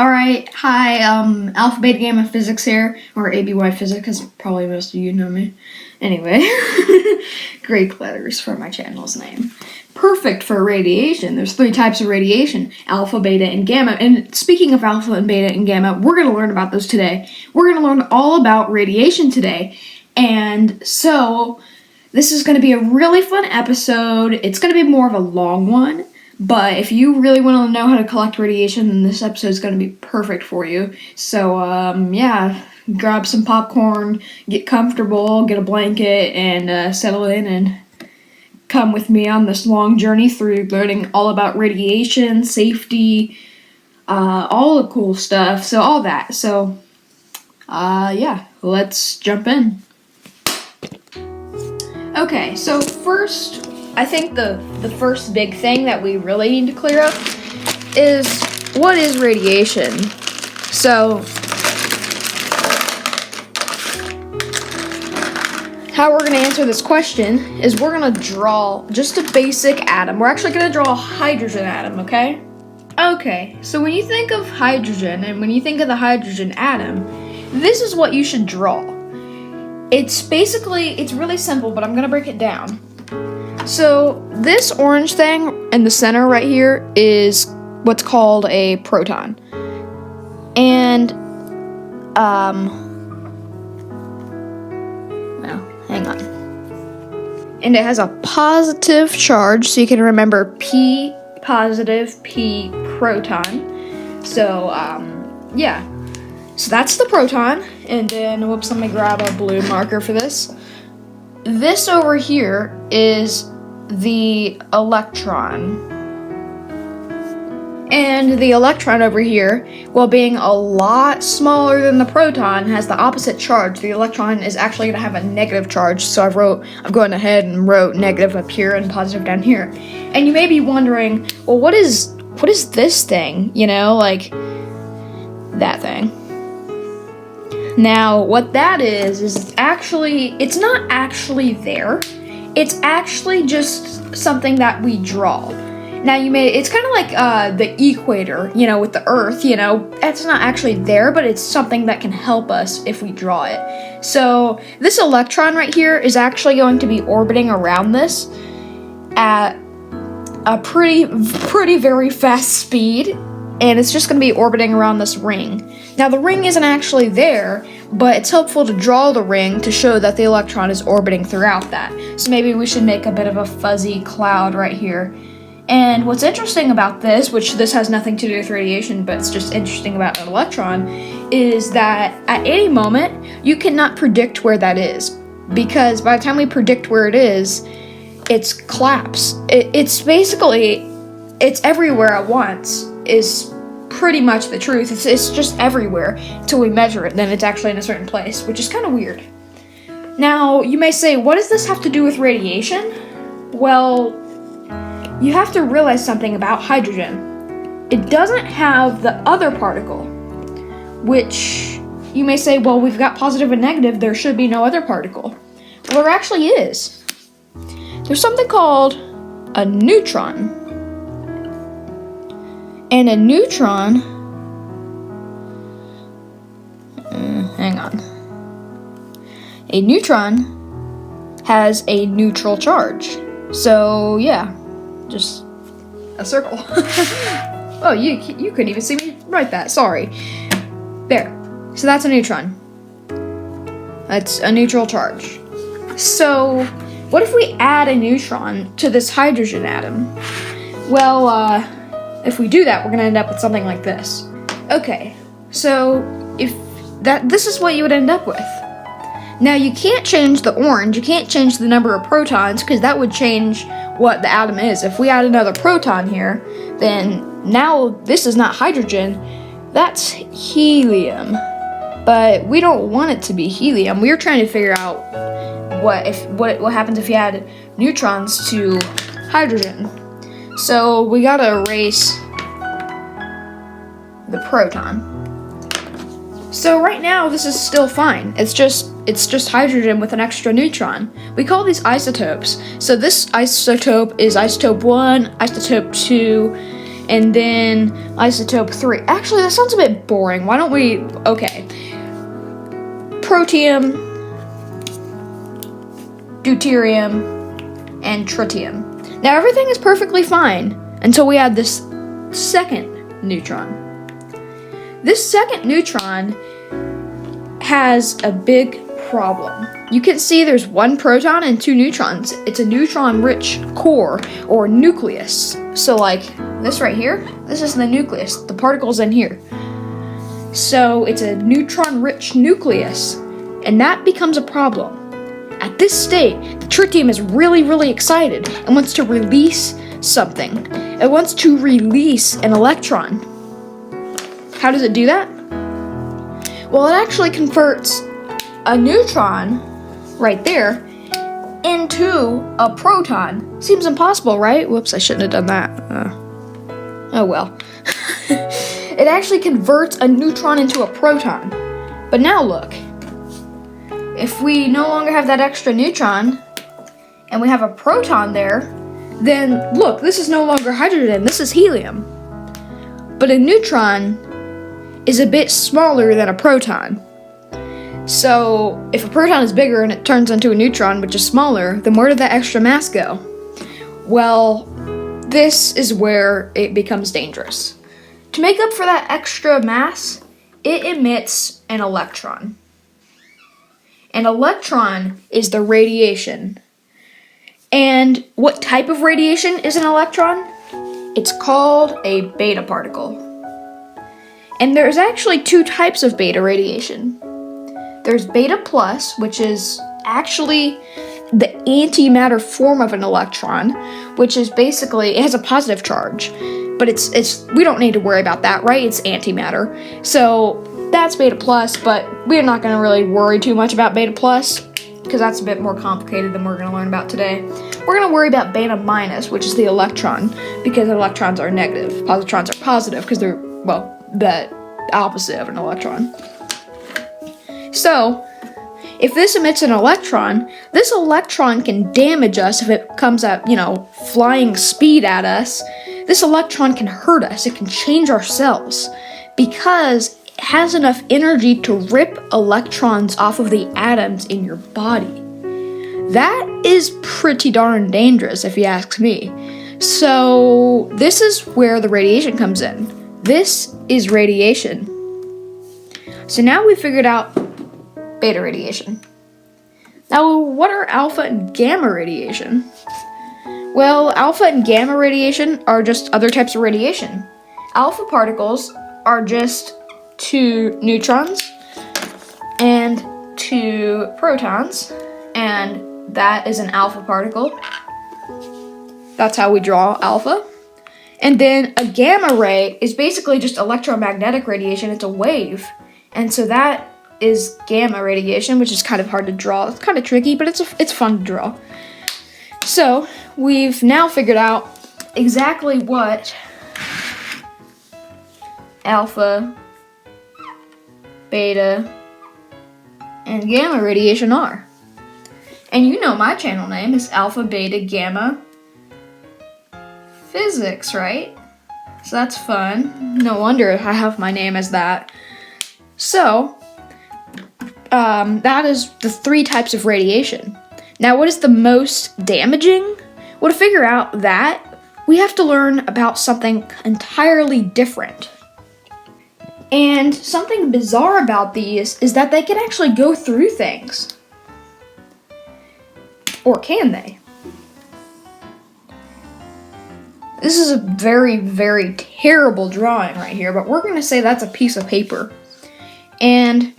Alright, hi, Alpha Beta Gamma Physics here, or ABY Physics, as probably most of you know me. Anyway, Greek letters for my channel's name. Perfect for radiation. There's 3 types of radiation, alpha, beta, and gamma. And speaking of alpha and beta and gamma, we're going to learn about those today. We're going to learn all about radiation today. And so, this is going to be a really fun episode. It's going to be more of a long one. But if you really want to know how to collect radiation, then this episode is going to be perfect for you. So, yeah, grab some popcorn, get comfortable, get a blanket, and settle in and come with me on this long journey through learning all about radiation, safety, all the cool stuff, so all that. So, yeah, let's jump in. Okay, so first, I think the first big thing that we really need to clear up is, what is radiation? So, how we're going to answer this question is we're going to draw just a basic atom. We're actually going to draw a hydrogen atom, okay? Okay, so when you think of hydrogen and when you think of the hydrogen atom, this is what you should draw. It's really simple, but I'm going to break it down. So this orange thing in the center right here is what's called a proton. And, well, hang on. And it has a positive charge, so you can remember P positive, P proton. So, yeah. So that's the proton. And then, whoops, let me grab a blue marker for this. This over here is the electron. And the electron over here, while being a lot smaller than the proton, has the opposite charge. The electron is actually going to have a negative charge, so I've gone ahead and wrote negative up here and positive down here. And you may be wondering, well, what is this thing? You know, like that thing. Now, what that is actually, it's not actually there. It's actually just something that we draw. Now, it's kind of like the equator, you know, with the Earth, you know. It's not actually there, but it's something that can help us if we draw it. So, this electron right here is actually going to be orbiting around this at a pretty very fast speed. And it's just going to be orbiting around this ring. Now, the ring isn't actually there, but it's helpful to draw the ring to show that the electron is orbiting throughout that. So maybe we should make a bit of a fuzzy cloud right here. And what's interesting about this, which this has nothing to do with radiation, but it's just interesting about an electron, is that at any moment, you cannot predict where that is. Because by the time we predict where it is, it's collapsed. It's everywhere at once, is pretty much the truth. It's just everywhere until we measure it, then it's actually in a certain place, which is kind of weird. Now, you may say, what does this have to do with radiation? Well, you have to realize something about hydrogen. It doesn't have the other particle, which you may say, well, we've got positive and negative, there should be no other particle. Well, there actually is. There's something called a neutron. And a neutron, hang on. A neutron has a neutral charge. So, yeah, just a circle. Oh, you couldn't even see me write that, sorry. There, so that's a neutron. That's a neutral charge. So, what if we add a neutron to this hydrogen atom? Well, if we do that, we're going to end up with something like this. Okay, so this is what you would end up with. Now, you can't change the orange, you can't change the number of protons, because that would change what the atom is. If we add another proton here, then now this is not hydrogen, that's helium. But we don't want it to be helium. We're trying to figure out what happens if you add neutrons to hydrogen. So we gotta erase the proton. So right now this is still fine. It's just hydrogen with an extra neutron. We call these isotopes. So this isotope is isotope 1, isotope 2, and then isotope 3. Actually, that sounds a bit boring. Why don't we, okay. Protium, deuterium, and tritium. Now everything is perfectly fine until we add this second neutron. This second neutron has a big problem. You can see there's 1 proton and 2 neutrons. It's a neutron-rich core or nucleus. So like this right here, this is the nucleus. The particle's in here. So it's a neutron-rich nucleus, and that becomes a problem. At this state, the tritium is really, really excited and wants to release something. It wants to release an electron. How does it do that? Well, it actually converts a neutron right there into a proton. Seems impossible, right? Whoops, I shouldn't have done that. Oh well. It actually converts a neutron into a proton. But now look. If we no longer have that extra neutron, and we have a proton there, then look, this is no longer hydrogen, this is helium. But a neutron is a bit smaller than a proton. So if a proton is bigger and it turns into a neutron, which is smaller, then where did that extra mass go? Well, this is where it becomes dangerous. To make up for that extra mass, it emits an electron. An electron is the radiation. And what type of radiation is an electron? It's called a beta particle. And there's actually 2 types of beta radiation. There's beta plus, which is actually the antimatter form of an electron, which is basically, it has a positive charge, but it's we don't need to worry about that, right? It's antimatter. So that's beta plus, but we're not going to really worry too much about beta plus because that's a bit more complicated than we're going to learn about today. We're going to worry about beta minus, which is the electron, because electrons are negative. Positrons are positive because they're, well, the opposite of an electron. So, if this emits an electron, this electron can damage us if it comes at, flying speed at us. This electron can hurt us. It can change our cells because it has enough energy to rip electrons off of the atoms in your body. That is pretty darn dangerous, if you ask me. So, this is where the radiation comes in. This is radiation. So now we figured out beta radiation. Now, what are alpha and gamma radiation? Well, alpha and gamma radiation are just other types of radiation. Alpha particles are just 2 neutrons and 2 protons, and that is an alpha particle. That's how we draw alpha. And then a gamma ray is basically just electromagnetic radiation. It's a wave. And so that is gamma radiation, which is kind of hard to draw. It's kind of tricky, but it's fun to draw. So we've now figured out exactly what alpha, beta, and gamma radiation are. And you know my channel name is Alpha, Beta, Gamma Physics, right? So that's fun. No wonder I have my name as that. So, that is the 3 types of radiation. Now, what is the most damaging? Well, to figure out that, we have to learn about something entirely different. And something bizarre about these is that they can actually go through things. Or can they? This is a very, very terrible drawing right here, but we're going to say that's a piece of paper. And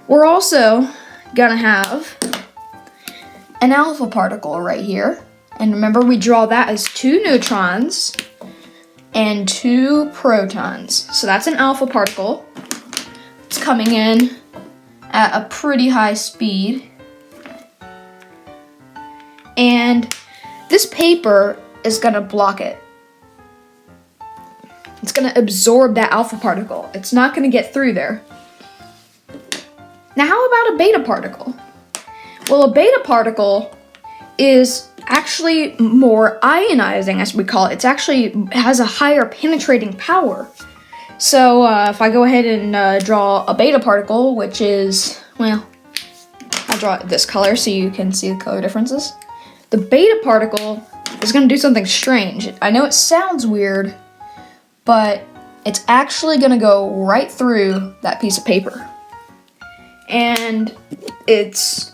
we're also going to have an alpha particle right here. And remember, we draw that as 2 neutrons and 2 protons. So that's an alpha particle. It's coming in at a pretty high speed. And this paper is going to block it. It's going to absorb that alpha particle. It's not going to get through there. Now, how about a beta particle? Well, a beta particle is actually more ionizing, as we call it. It's actually has a higher penetrating power. So if I go ahead and draw a beta particle, which is, well, I'll draw it this color so you can see the color differences. The beta particle is going to do something strange. I know it sounds weird, but it's actually going to go right through that piece of paper. And it's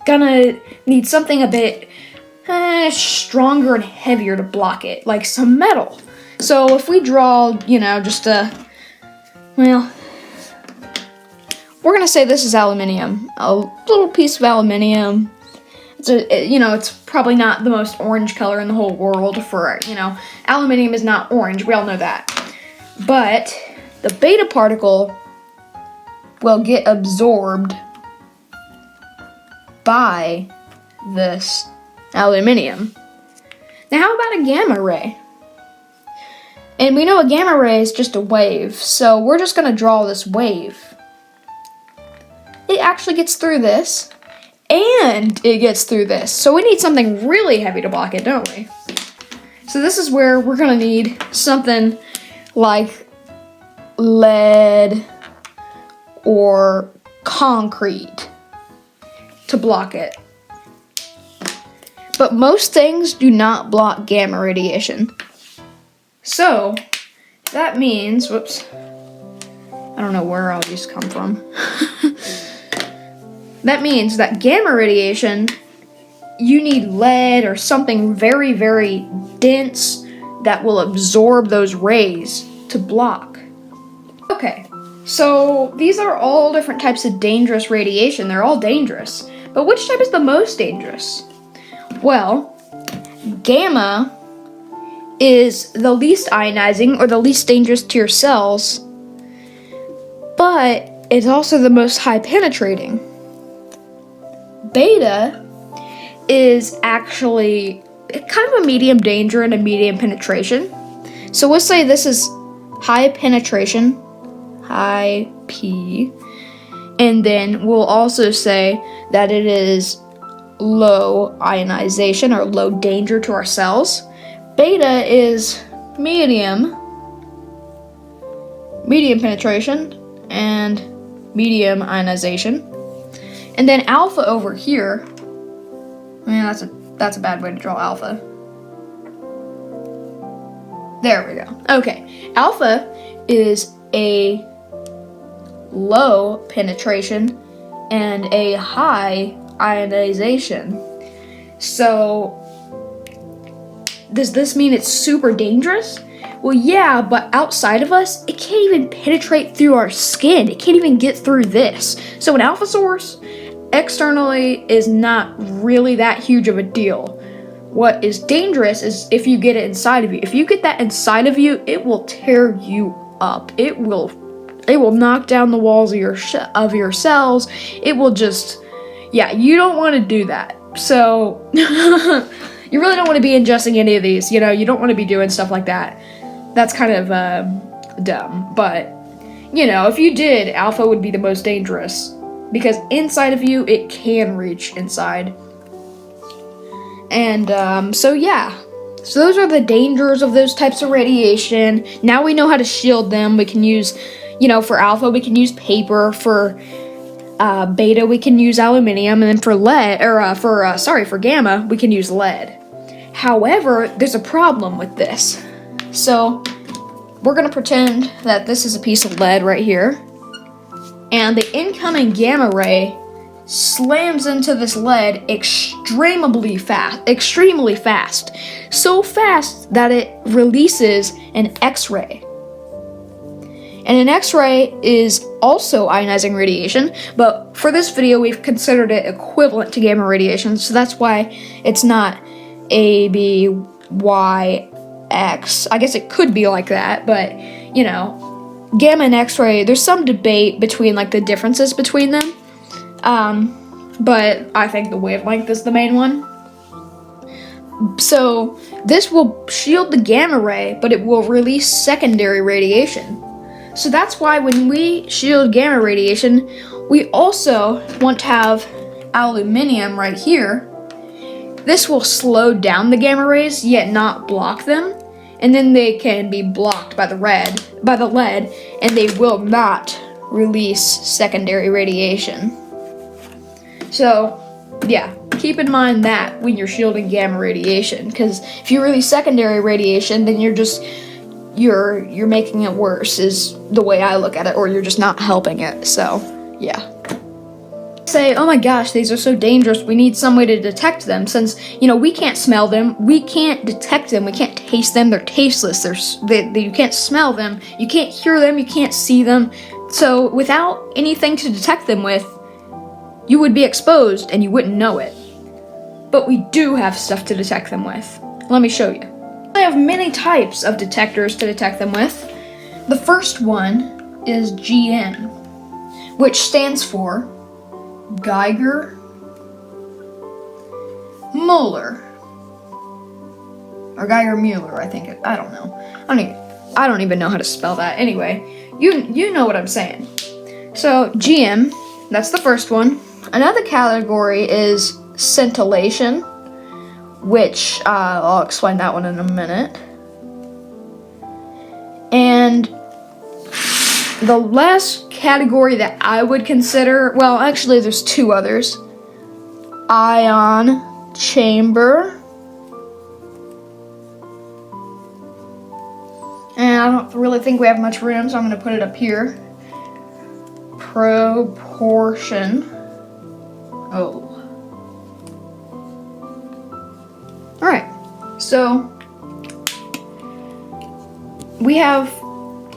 going to need something a bit stronger and heavier to block it, like some metal. So if we draw, you know, just well, we're going to say this is aluminium. A little piece of aluminium. It's probably not the most orange color in the whole world for, aluminium is not orange. We all know that. But the beta particle will get absorbed by this aluminium. Now, how about a gamma ray? And we know a gamma ray is just a wave, so we're just going to draw this wave. It actually gets through this. And it gets through this. So we need something really heavy to block it, don't we? So this is where we're going to need something like lead or concrete to block it. But most things do not block gamma radiation. So that means, whoops, I don't know where all these come from. That means that gamma radiation, you need lead or something very, very dense that will absorb those rays to block. Okay, so these are all different types of dangerous radiation. They're all dangerous. But which type is the most dangerous? Well, gamma is the least ionizing or the least dangerous to your cells, but it's also the most high penetrating. Beta is actually kind of a medium danger and a medium penetration. So we'll say this is high penetration, high P, and then we'll also say that it is low ionization or low danger to our cells. Beta is medium penetration and medium ionization. And then alpha over here, man, that's a bad way to draw alpha. There we go. Okay, alpha is a low penetration and a high ionization. So, does this mean it's super dangerous? Well, yeah, but outside of us, it can't even penetrate through our skin. It can't even get through this. So an alpha source externally is not really that huge of a deal. What is dangerous is if you get it inside of you. If you get that inside of you, it will tear you up. It will knock down the walls of your cells. It will just, yeah, you don't want to do that. So you really don't want to be ingesting any of these. You don't want to be doing stuff like that. That's kind of dumb. But, if you did, alpha would be the most dangerous. Because inside of you, it can reach inside. And, so yeah. So those are the dangers of those types of radiation. Now we know how to shield them. We can use, for alpha, we can use paper. For beta, we can use aluminium. And then for for gamma, we can use lead. However, there's a problem with this. So we're going to pretend that this is a piece of lead right here. And the incoming gamma ray slams into this lead extremely fast. So fast that it releases an X-ray. And an X-ray is also ionizing radiation, but for this video we've considered it equivalent to gamma radiation, so that's why it's not A, B, Y, X. I guess it could be like that, but, gamma and X-ray, there's some debate between, the differences between them. But I think the wavelength is the main one. So this will shield the gamma ray, but it will release secondary radiation. So that's why when we shield gamma radiation, we also want to have aluminium right here This will slow down the gamma rays, yet not block them. And then they can be blocked by the lead, and they will not release secondary radiation. So, yeah, keep in mind that when you're shielding gamma radiation, because if you release secondary radiation, then you're making it worse, is the way I look at it, or you're just not helping it. So, yeah. Say, oh my gosh, these are so dangerous, we need some way to detect them, since, we can't smell them, we can't detect them, we can't taste them, they're tasteless, you can't smell them, you can't hear them, you can't see them. So without anything to detect them with, you would be exposed and you wouldn't know it. But we do have stuff to detect them with. Let me show you. I have many types of detectors to detect them with. The first one is GM, which stands for Geiger Muller, or Geiger Muller, I think. I don't know. I don't even know how to spell that. Anyway, you know what I'm saying. So GM, that's the first one. Another category is scintillation, which I'll explain that one in a minute. And the last category that I would consider, well, actually there's two others. Ion chamber. And I don't really think we have much room, so I'm going to put it up here. Proportion. Oh. Alright, so we have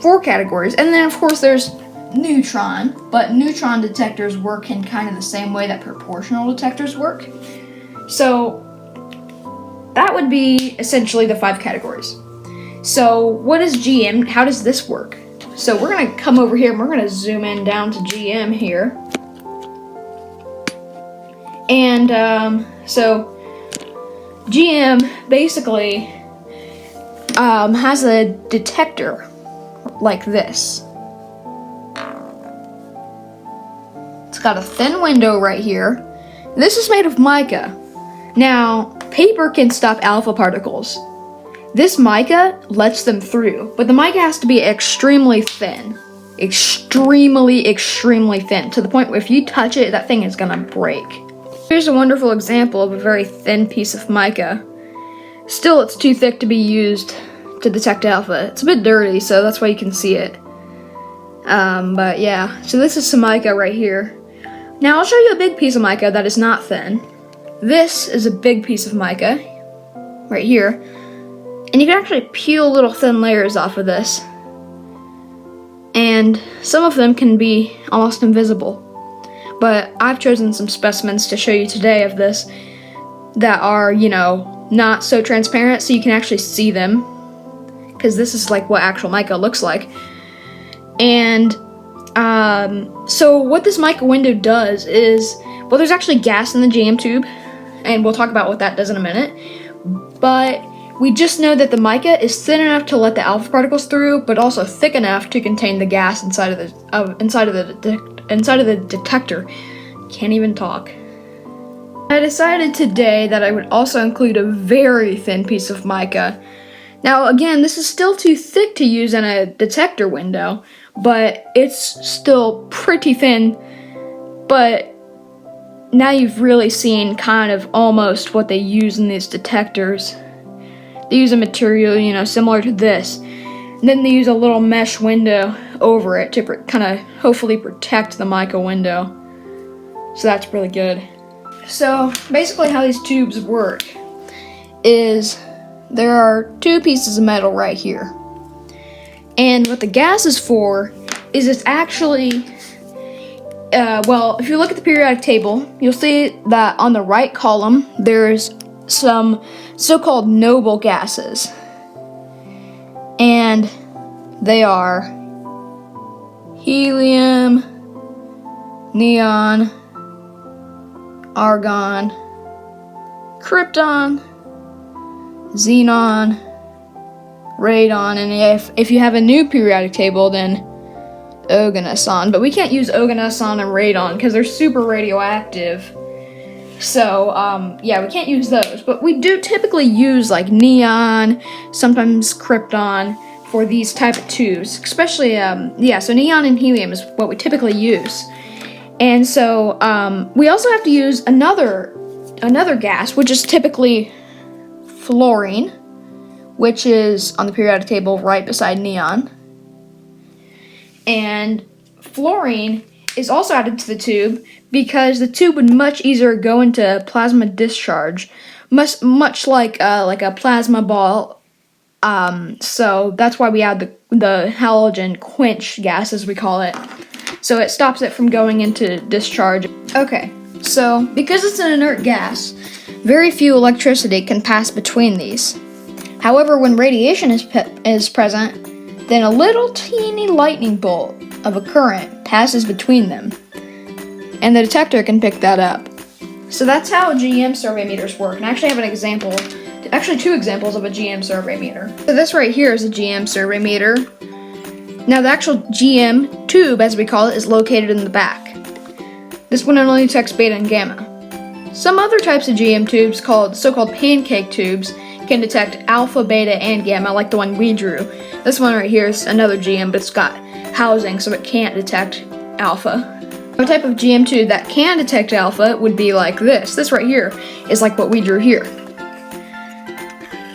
4 categories, and then of course there's neutron, but neutron detectors work in kind of the same way that proportional detectors work. So that would be essentially the 5 categories. So what is GM? How does this work? So we're going to come over here and we're going to zoom in down to GM here. And so GM basically has a detector like this. It's got a thin window right here. This is made of mica. Now, paper can stop alpha particles. This mica lets them through, but the mica has to be extremely thin. Extremely thin, to the point where if you touch it, that thing is gonna break. Here's a wonderful example of a very thin piece of mica. Still, it's too thick to be used to detect alpha. It's a bit dirty, so that's why you can see it. But yeah, so this is some mica right here. Now I'll show you a big piece of mica that is not thin. This is a big piece of mica, right here. And you can actually peel little thin layers off of this. And some of them can be almost invisible. But I've chosen some specimens to show you today of this that are, not so transparent, so you can actually see them. Because this is like what actual mica looks like. And so what this mica window does is, well, there's actually gas in the GM tube, and we'll talk about what that does in a minute. But we just know that the mica is thin enough to let the alpha particles through, but also thick enough to contain the gas inside of the detector. Can't even talk. I decided today that I would also include a very thin piece of mica. Now again, this is still too thick to use in a detector window, but it's still pretty thin. But now you've really seen kind of almost what they use in these detectors. They use a material, similar to this. And then they use a little mesh window over it to kind of hopefully protect the mica window. So that's really good. So basically how these tubes work is there are 2 pieces of metal right here. And what the gas is for is it's actually, if you look at the periodic table, you'll see that on the right column there's some so-called noble gases. And they are helium, neon, argon, krypton, xenon, radon, and if you have a new periodic table, then oganesson. But we can't use oganesson and radon because they're super radioactive. So, yeah, we can't use those, but we do typically use like neon, sometimes krypton for these type of tubes, especially, yeah, so neon and helium is what we typically use. And so, we also have to use another gas, which is typically fluorine, which is on the periodic table right beside neon. And fluorine is also added to the tube because the tube would much easier go into plasma discharge, much like a plasma ball. So that's why we add the halogen quench gas, as we call it. So it stops it from going into discharge. Okay, so because it's an inert gas, very few electricity can pass between these. However, when radiation is present, then a little teeny lightning bolt of a current passes between them, and the detector can pick that up. So that's how GM survey meters work. And I actually have an example, actually two examples of a GM survey meter. So this right here is a GM survey meter. Now the actual GM tube, as we call it, is located in the back. This one only detects beta and gamma. Some other types of GM tubes, called so-called pancake tubes, can detect alpha, beta, and gamma, like the one we drew. This one right here is another GM, but it's got housing, so it can't detect alpha. A type of GM tube that can detect alpha would be like this. This right here is like what we drew here.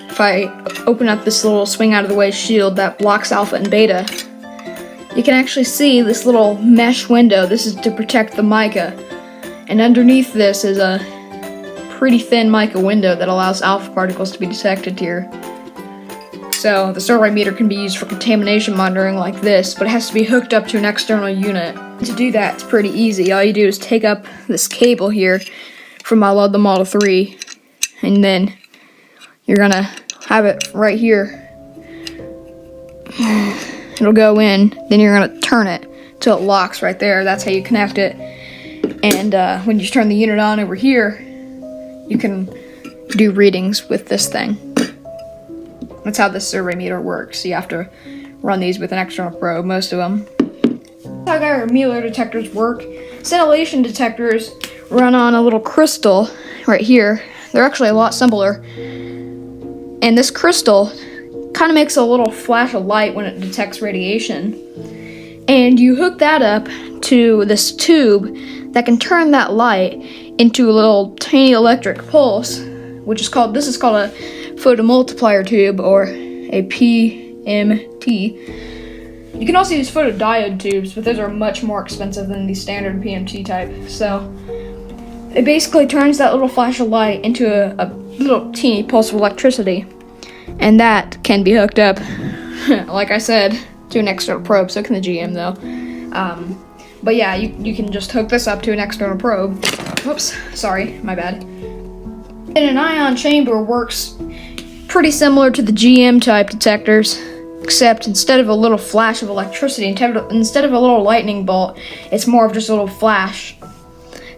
If I open up this little swing out of the way shield that blocks alpha and beta, you can actually see this little mesh window. This is to protect the mica. And underneath this is a pretty thin mica window that allows alpha particles to be detected here. So the survey meter can be used for contamination monitoring like this, but it has to be hooked up to an external unit. To do that, it's pretty easy. All you do is take up this cable here from the Model 3, and then you're gonna have it right here. It'll go in, then you're gonna turn it till it locks right there. That's how you connect it. And when you turn the unit on over here, you can do readings with this thing. That's how this survey meter works. You have to run these with an external probe, most of them. That's how Geiger-Müller detectors work. Scintillation detectors run on a little crystal right here. They're actually a lot simpler. And this crystal kind of makes a little flash of light when it detects radiation. And you hook that up to this tube that can turn that light into a little tiny electric pulse, this is called a photomultiplier tube, or a PMT. You can also use photodiode tubes, but those are much more expensive than the standard PMT type. So it basically turns that little flash of light into a little teeny pulse of electricity, and that can be hooked up, like I said, to an external probe. So can the GM though. But yeah, you can just hook this up to an external probe. Whoops, sorry, my bad. And an ion chamber works pretty similar to the GM type detectors, except instead of a little flash of electricity, instead of a little lightning bolt, it's more of just a little flash.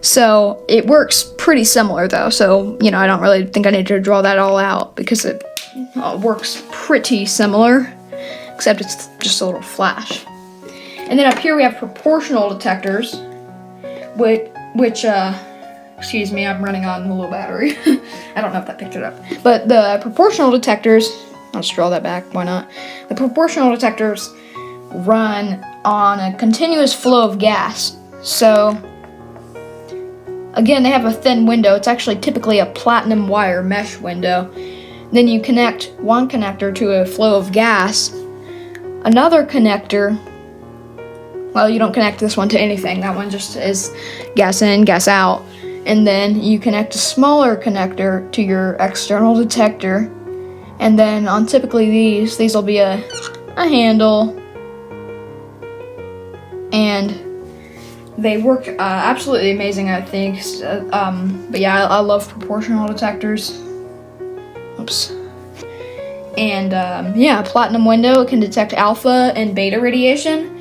So it works pretty similar though, so I don't really think I need to draw that all out because it works pretty similar, except it's just a little flash. And then up here we have proportional detectors, which excuse me, I'm running on a low battery. I don't know if that picked it up. But the proportional detectors, I'll just draw that back, why not? The proportional detectors run on a continuous flow of gas. So, again, they have a thin window. It's actually typically a platinum wire mesh window. Then you connect one connector to a flow of gas. Another connector, well, you don't connect this one to anything. That one just is gas in, gas out. And then you connect a smaller connector to your external detector. And then on typically these will be a handle. And they work absolutely amazing, I think. But yeah, I love proportional detectors. Oops. And yeah, platinum window, it can detect alpha and beta radiation.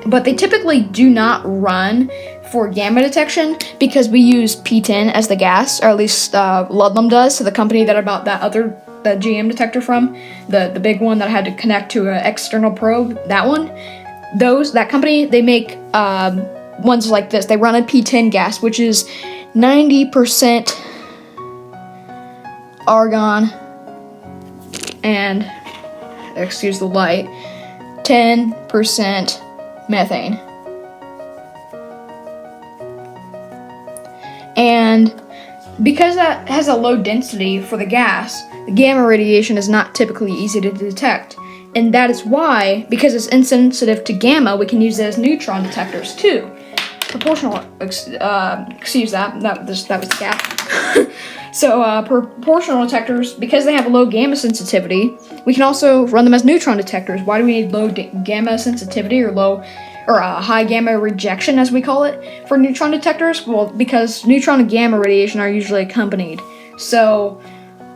But they typically do not run for gamma detection because we use P10 as the gas, or at least Ludlum does. So the company that I bought that GM detector from, the big one that I had to connect to an external probe, that company, they make ones like this. They run a P10 gas, which is 90% argon, and, excuse the light, 10% methane. And because that has a low density for the gas, the gamma radiation is not typically easy to detect. And that is why, because it's insensitive to gamma, we can use it as neutron detectors too. Proportional, excuse that was the gap. So proportional detectors, because they have a low gamma sensitivity, we can also run them as neutron detectors. Why do we need low gamma sensitivity or high gamma rejection, as we call it, for neutron detectors? Well, because neutron and gamma radiation are usually accompanied. So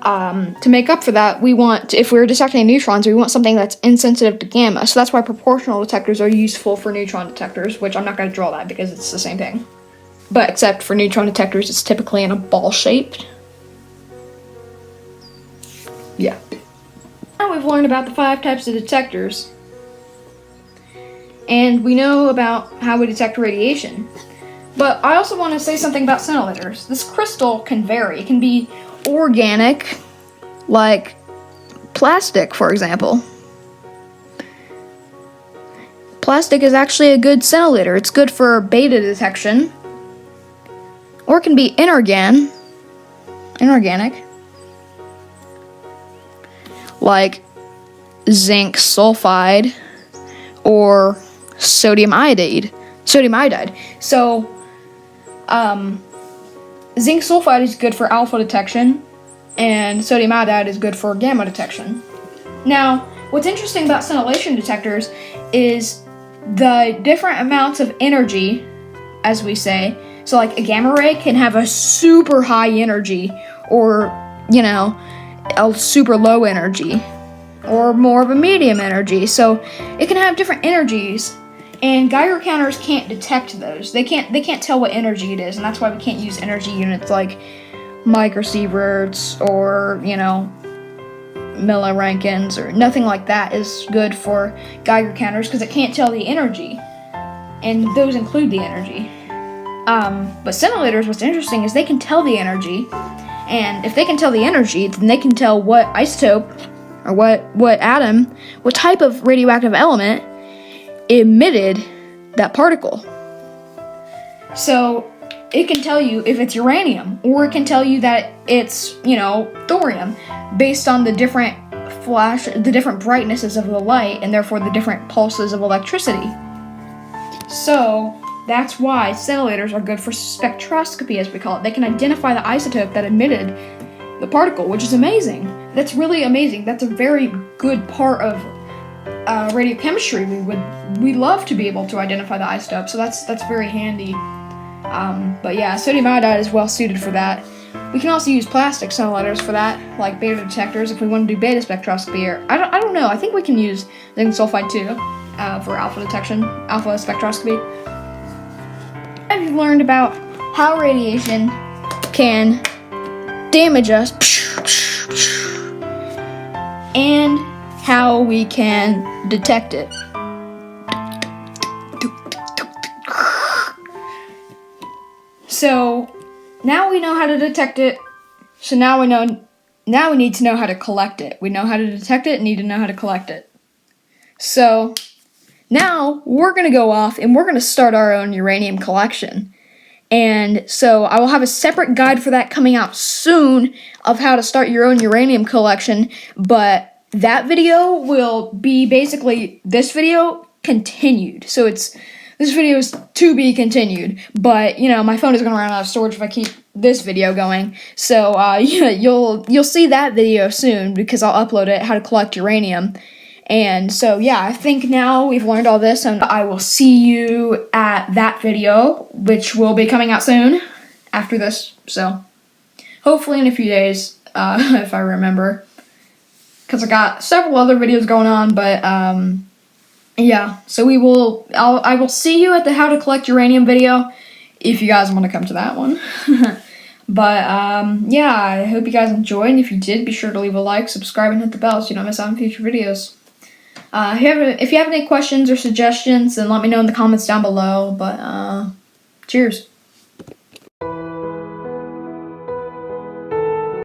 to make up for that, if we're detecting neutrons, we want something that's insensitive to gamma. So that's why proportional detectors are useful for neutron detectors, which I'm not going to draw that because it's the same thing. But except for neutron detectors, it's typically in a ball shape. Yeah. Now we've learned about the 5 types of detectors. And we know about how we detect radiation. But I also want to say something about scintillators. This crystal can vary. It can be organic, like plastic, for example. Plastic is actually a good scintillator. It's good for beta detection. Or it can be inorganic, like zinc sulfide or sodium iodide. So, zinc sulfide is good for alpha detection, and sodium iodide is good for gamma detection. Now, what's interesting about scintillation detectors is the different amounts of energy, as we say. So, like, a gamma ray can have a super high energy, or, a super low energy, or more of a medium energy. So, it can have different energies. And Geiger counters can't detect those. They can't tell what energy it is, and that's why we can't use energy units like microsieverts or, millirankins or nothing like that is good for Geiger counters because it can't tell the energy. And those include the energy. But scintillators, what's interesting is they can tell the energy, and if they can tell the energy, then they can tell what isotope or what atom, what type of radioactive element emitted that particle. So it can tell you if it's uranium, or it can tell you that it's, thorium, based on the different brightnesses of the light, and therefore the different pulses of electricity. So that's why scintillators are good for spectroscopy, as we call it. They can identify the isotope that emitted the particle, which is amazing. That's really amazing. That's a very good part of radiochemistry. We love to be able to identify the isotope, so that's very handy. But yeah, sodium iodide is well suited for that. We can also use plastic scintillators for that, like beta detectors, if we want to do beta spectroscopy. Or I don't know. I think we can use zinc sulfide too for alpha detection, alpha spectroscopy. And we've learned about how radiation can damage us, and how we can detect it. So now we know how to detect it. So now we need to know how to collect it. We know how to detect it, need to know how to collect it. So now we're going to go off and we're going to start our own uranium collection. And so I will have a separate guide for that coming out soon of how to start your own uranium collection, but that video will be basically this video continued. So this video is to be continued, but my phone is going to run out of storage if I keep this video going. So you'll see that video soon because I'll upload it, how to collect uranium. And so yeah, I think now we've learned all this, and I will see you at that video, which will be coming out soon after this. So hopefully in a few days, if I remember, because I got several other videos going on. But yeah, so I will see you at the how to collect uranium video if you guys want to come to that one. But yeah, I hope you guys enjoyed, and if you did, be sure to leave a like, subscribe, and hit the bell so you don't miss out on future videos. If you have any questions or suggestions, then let me know in the comments down below. But cheers.